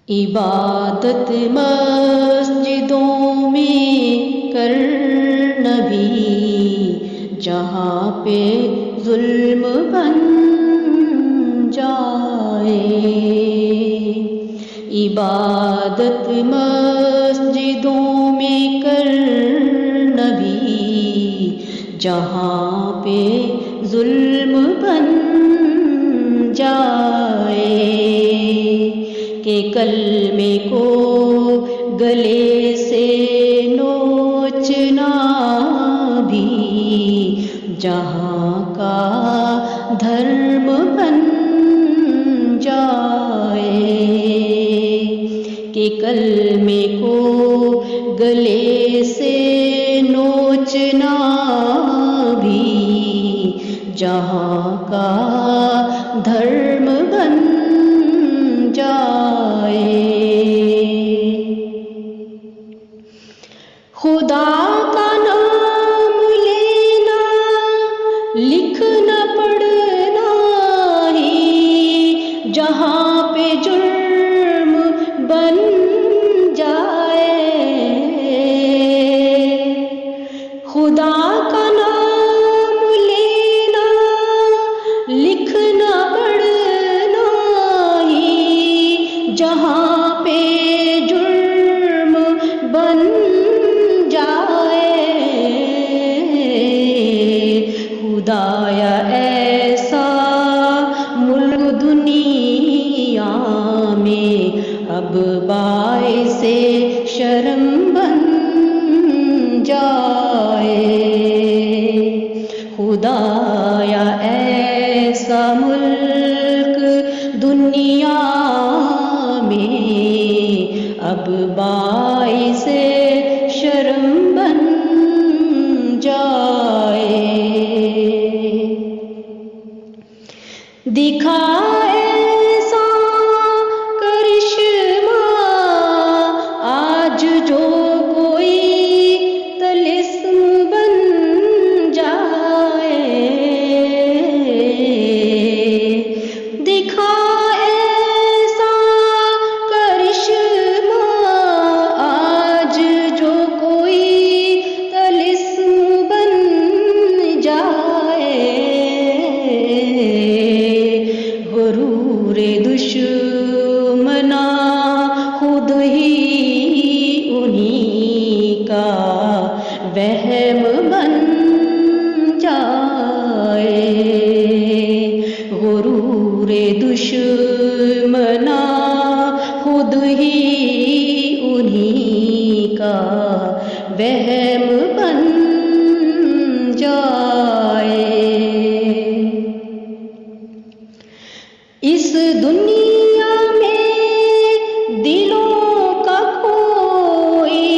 عبادت مسجدوں میں کر نبی، جہاں پہ ظلم بن جائے۔ عبادت مسجدوں میں کر نبی، جہاں پہ ظلم بن جائے، کہ کلمے کو گلے سے نوچنا بھی جہاں کا دھرم بن جائے، کہ کلمے کو گلے سے نوچنا بھی جہاں کا دھرم بن جائے۔ خدا کا نام لینا، لکھنا پڑھنا ہی جہاں پہ جرم بن جائے۔ خدا کا نام لینا، لکھنا پڑھنا ہی جہاں پہ جرم بن جائے۔ خدایا ایسا ملک دنیا میں اب باعث شرم بن جائے۔ خدایا ایسا ملک دنیا میں اب باعث شرم بن جائے۔ دکھا ایسا کرشمہ آج جو کوئی طلسم بن جائے۔ دکھا ایسا کرشمہ آج جو کوئی طلسم بن جائے۔ غرور دشمنا خود ہی انہی کا وہم بن جائے۔ غرور دشمنا خود ہی انہی کا وہم بن جائے۔ اس دنیا میں دلوں کا کوئی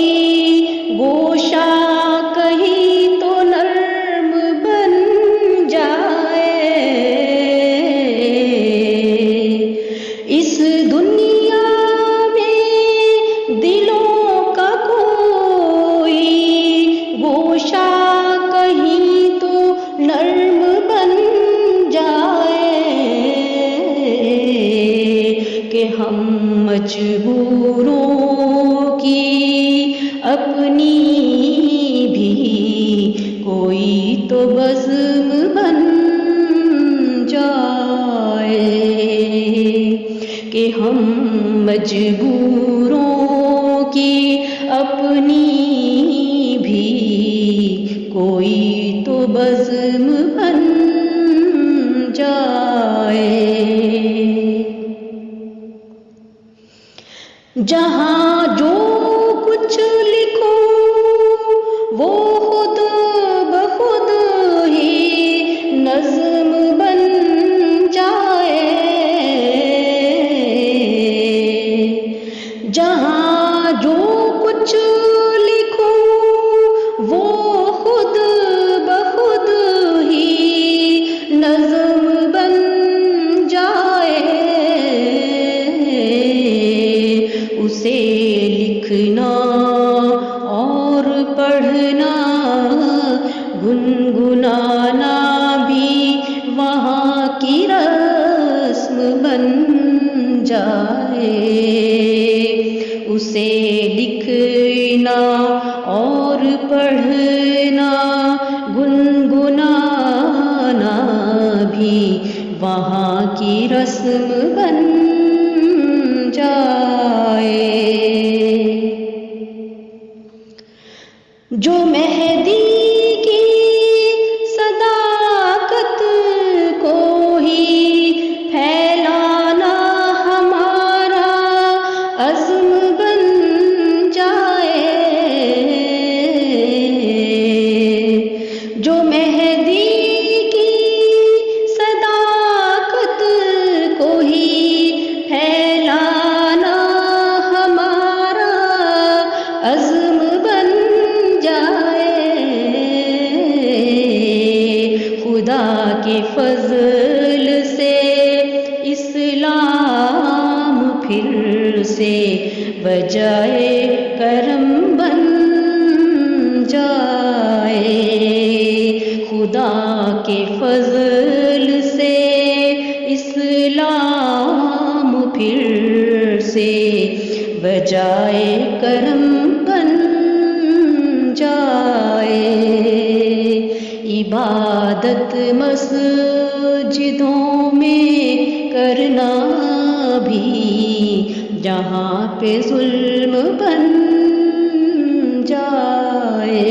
گوشہ کہیں تو نرم بن جائے۔ اس دنیا میں دلوں کا کوئی گوشہ کہیں تو نرم بن جائے، کہ ہم مجبوروں کی اپنی بھی کوئی تو بزم بن جائے، کہ ہم مجبوروں کی اپنی بھی کوئی تو بزم بن جائے۔ جہاں جو کچھ لکھو وہ خود بخود ہی نظم بن جائے۔ جہاں جو کچھ لکھو وہ خود بخود ہی نظم بن جائے۔ اسے لکھنا اور پڑھنا، گنگنانا بھی وہاں کی رسم بن جائے۔ رسم بن جائے۔ جو مہدی کی صداقت کو ہی پھیلانا ہمارا عزم بن جائے، جو مہدی کی صداقت کو ہی پھیلانا ہمارا عزم بن جائے، خدا کے فضل سے اسلام پھر سے بجائے کرم بن جائے، خدا کے فضل سے اسلام پھر سے بجائے کرم بن جائے۔ عبادت مسجدوں میں کرنا بھی جہاں پہ ظلم بن جائے،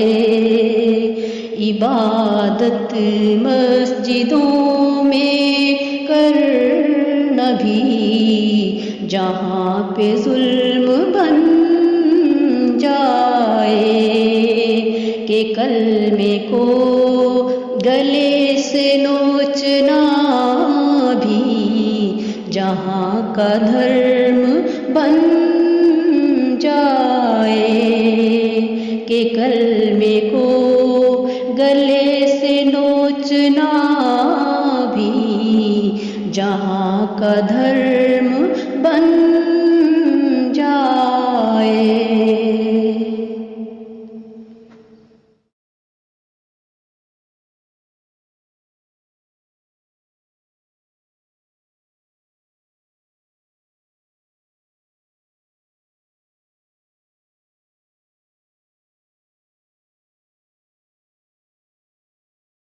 عبادت مسجدوں میں کرنا بھی جہاں پہ ظلم بن جائے، کہ کلمے کو گلے سے نوچنا بھی جہاں کا دھرم بن جائے، کہ کلمے کو گلے سے نوچنا بھی جہاں کا دھرم بن جائے۔